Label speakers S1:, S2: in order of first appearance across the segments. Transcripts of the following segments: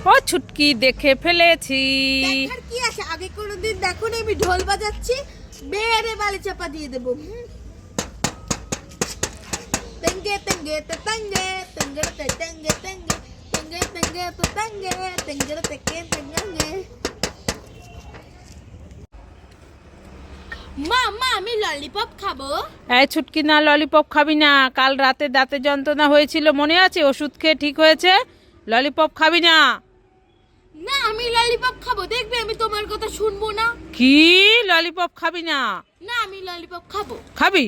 S1: ও ছুটকি দেখে ফেলেছি।
S2: দেখার কি আছে, আগে কোনোদিন দেখোনি আমি ঢোল বাজাচ্ছি, বেড়ে বালি চাপা দিয়ে দেবো। তেঙ্গে তেঙ্গে তে তেঙ্গে তেঙ্গে তে তেঙ্গে তেঙ্গে তেঙ্গে তেঙ্গে তে তেঙ্গে তেঙ্গে তে তেঙ্গে। মা মা আমি ললিপপ খাবো।
S1: এই ছুটকি না, ললিপপ খাবি না। কাল রাতে দাঁতে যন্ত্রণা হয়েছিল, মনে আছে? ওষুধ খেয়ে ঠিক হয়েছে। ললিপপ খাবি না।
S2: না আমি ললিপপ খাবো, দেখবে আমি তোমার কথা শুনবো না।
S1: কি ললিপপ খাবি না?
S2: না আমি ললিপপ খাবো।
S1: খাবি?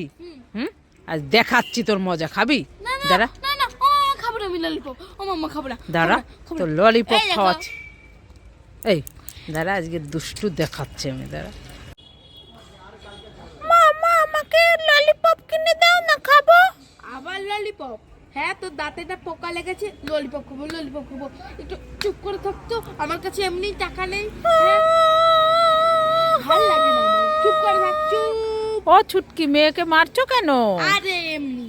S1: হুম, আজ দেখাচ্ছি তোর মজা। খাবি?
S2: না না
S1: দাঁড়া
S2: না না, ও খাবো না আমি ললিপপ। ও মাম্মা খাবো না।
S1: দাঁড়া,
S2: খাবো না।
S1: তোর ললিপপ
S2: এই দেখো।
S1: খাওয়াচ্ছি। এই দাঁড়া, আজকে দুষ্টু দেখাচ্ছে। আমি দাঁড়া, মামা আমাকে ললিপপ কিনে দাও না, খাবো।
S2: আবার ললিপপ? হ্যাঁ তোর দাঁতেটা পোকা লেগেছে, ললিপপ খাবো ললিপপ খাবো। একটু চুপ করে থাকতো, আমার কাছে এমনি টাকা নেই। ভালো লাগে না আমার, চুপ করে থাক চুপ।
S1: ও ছুটকি, মেয়েকে মারছো কেন?
S2: আরে এমনি।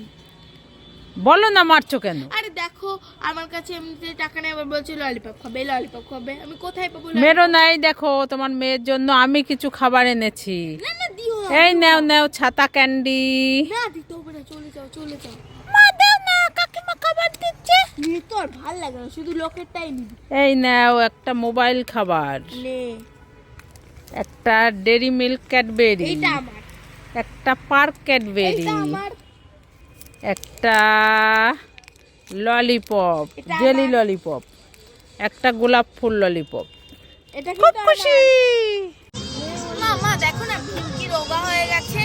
S1: বলো না মারছো কেন?
S2: আরে দেখো আমার কাছে এমনিতে টাকা নেই, আবার বলছে ললিপপ খাবে ললিপপ খাবে। আমি কোথায় পাবো?
S1: মেরো নাই। দেখো তোমার মেয়ের জন্য আমি কিছু খাবার এনেছি।
S2: না না দিও না।
S1: এই নাও নাও, ছাতা ক্যান্ডি।
S2: না দিতে হবে না, চলে যাও চলে যাও।
S1: মা দাও না, কাকিমা খাবার দিচ্ছে।
S2: নিয়ে তো আর ভাল লাগে না, শুধু লোকেরটাই নিবি।
S1: এই নাও একটা মোবাইল খাবার,
S2: নে
S1: একটা ডেরি মিল্ক ক্যাডবেরি,
S2: এইটা আমার,
S1: একটা পার্ক ক্যাডবেরি,
S2: এইটা আমার,
S1: একটা ললিপপ,
S2: এটা
S1: জেলি
S2: আমার।
S1: ললিপপ, একটা গোলাপ ফুল ললিপপ।
S2: এটা
S1: খুব
S2: কিন্তু
S1: খুশি।
S2: মা মা দেখো না ভীম কি রোগা হয়ে গেছে।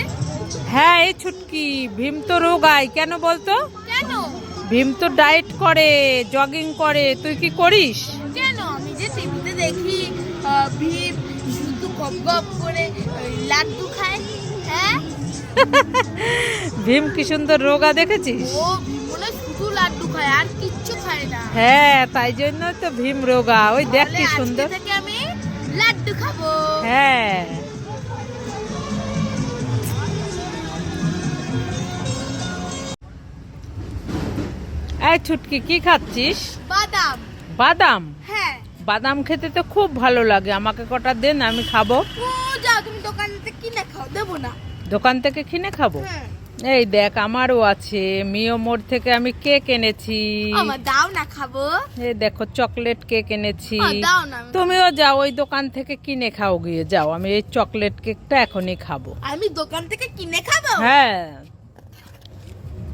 S1: হ্যাঁ এই ছুটকি, ভীম তো রোগায় কেন বলতো?
S2: কেন?
S1: ভীম তো ডায়েট করে, জগিং করে। তুই কি করিস?
S2: কেন? আমি যে টিভিতে দেখি ভীম শুধু গপ গপ করে লাড্ডু খায়। হ্যাঁ
S1: ভীম কি সুন্দর রোগা, দেখেছিস?
S2: ও ভীম মনে হয় শুধু লাড্ডু খায় আর কিচ্ছু খায় না।
S1: হ্যাঁ তাই জন্য তো ভীম রোগা। ওই দেখ কি
S2: তাহলে
S1: সুন্দর।
S2: আজকে থেকে আমি লাড্ডু খাবো।
S1: হ্যাঁ এই ছুটকি, কি খাচ্ছিস?
S2: বাদাম।
S1: বাদাম?
S2: হ্যাঁ।
S1: বাদাম খেতে তো খুব ভালো লাগে, আমাকে কটা দে না, আমি খাবো।
S2: ও যাও তুমি দোকান থেকে কিনে খাও, দেবো না।
S1: দোকান থেকে কিনে খাবো?
S2: হ্যাঁ।
S1: এই দেখ আমারও আছে, মিও মোড় থেকে আমি কেক এনেছি।
S2: আমার দাও না খাবো।
S1: এই দেখো চকলেট কেক এনেছি।
S2: দাও না।
S1: তুমিও যাও ওই দোকান থেকে কিনে খাও গিয়ে, যাও। আমি এই চকলেট কেকটা এখনই খাবো।
S2: আমি দোকান থেকে কিনে খাবো?
S1: হ্যাঁ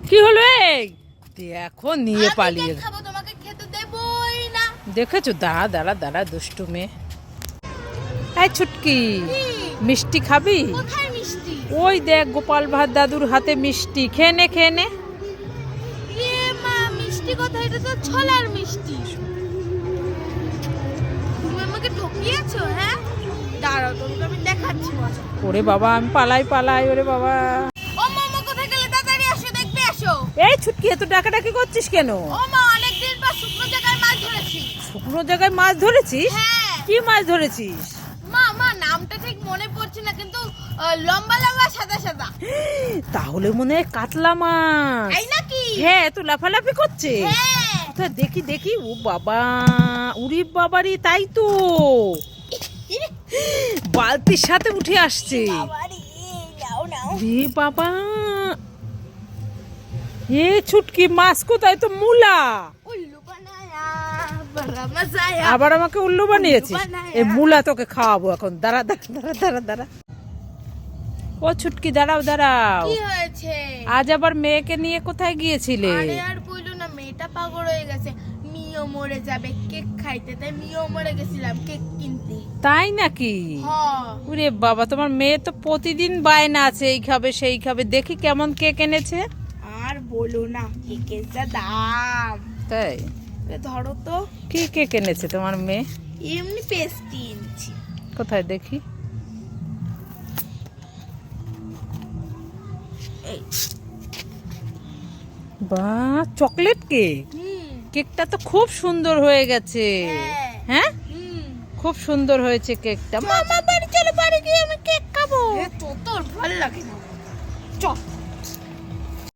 S1: কি হলো? এই দেখো নিয়ে
S2: আমি
S1: পালিয়ে
S2: কেক খাবো, তোমাকে খেতে দেবই না।
S1: দেখেছো? দাঁড়া দাঁড়া দাঁড়া, দুষ্টু মেয়ে। এই ছুটকি,
S2: কি?
S1: মিষ্টি খাবি?
S2: কোথায় মিষ্টি?
S1: ওই দেখ গোপাল ভাঁড় দাদুর হাতে মিষ্টি, খেয়ে নে খেয়ে নে।
S2: এ মা মিষ্টি কোথায়? এটা তো ছোলার মিষ্টি। তুমি আমাকে ঠকিয়েছো। হ্যাঁ দাঁড়াও, তোমাকে আমি দেখাচ্ছি মজা।
S1: ওরে বাবা, আমি পালাই পালাই। ওরে বাবা,
S2: ও মামা কোথায় গেলে? তাড়াতাড়ি আসো, দেখবে আসো।
S1: এই ছুটকি এত ডাকাডাকি করছিস কেন?
S2: ও মা অনেকদিন পর শুকনো জায়গায় মাছ ধরেছি।
S1: শুকনো জায়গায় মাছ ধরেছিস?
S2: হ্যাঁ।
S1: কি মাছ ধরেছিস?
S2: মা মা নামটা ঠিক মনে পড়ছে না, কিন্তু লম্বা লম্বা সাদা সাদা।
S1: তাহলে মনে হয় কাতলা মাছ।
S2: এই নাকি?
S1: হ্যাঁ, তো লাফালাফি করছে।
S2: হ্যাঁ।
S1: কোথায় দেখি দেখি। ও বাবা, উরি বাবারি, তাই তো বালতির সাথে উঠে আসছে।
S2: বাবারে, নাও নাও।
S1: রে বাবা, এ ছুটকি মাছ কোথায়? তো মুলা।
S2: উল্লু বানায়া বড় মজা আয়া।
S1: আবার আমাকে উল্লু বানিয়েছিস।
S2: বানায়া।
S1: এই মুলা তোকে খাওয়াবো এখন। দাঁড়া দাঁড়া দাঁড়া দাঁড়া দাঁড়া। ও ছুটকি দাঁড়াও দাঁড়াও।
S2: কি হয়েছে?
S1: আজ আবার মেয়েকে নিয়ে কোথায় গিয়েছিলে?
S2: আরে আর বইলো না, মেয়েটা পাগল হয়ে গেছে। মিও মরে যাবে কেক খাইতে, তাই মিও মরে গেছিলাম কেক কিনতে।
S1: তাই নাকি?
S2: হ্যাঁ।
S1: ওরে বাবা, তোমার মেয়ে তো প্রতিদিন বায়না আছে, এই খাবে সেই খাবে। দেখি কেমন কেক এনেছে।
S2: আর বলো না, কেকের যা দাম।
S1: তাই?
S2: এ ধরো তো।
S1: কি কেক এনেছে তোমার মেয়ে?
S2: এমনি পেস্টি এনেছি।
S1: কোথায় দেখি।
S2: এই
S1: বাহ, চকলেট কেক। কেকটা তো খুব সুন্দর হয়ে গেছে।
S2: হ্যাঁ।
S1: হ্যাঁ, খুব সুন্দর হয়েছে কেকটা। মামা বাড়ি চলো, বাড়ি গিয়ে আমি কেক খাবো।
S2: তোর ভালো লাগে না। চল।